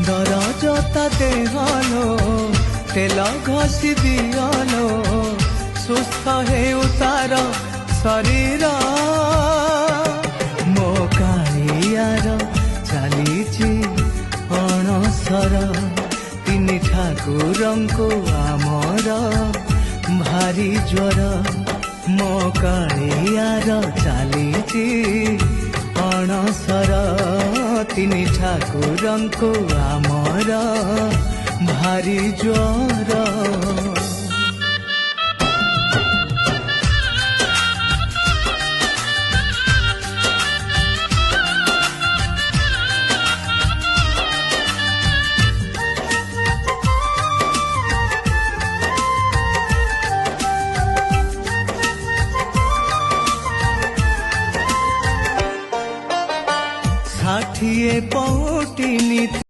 दरजता देहलो तेल घसी दियलो सुस्थ हे उतार शरीर मो कालियार चलीची अणसर तीन ठाकुरंको आमर भारी ज्वर मो कालियार चलीची अणसर तीन ठाकुरंको आमर भारी ज्वर।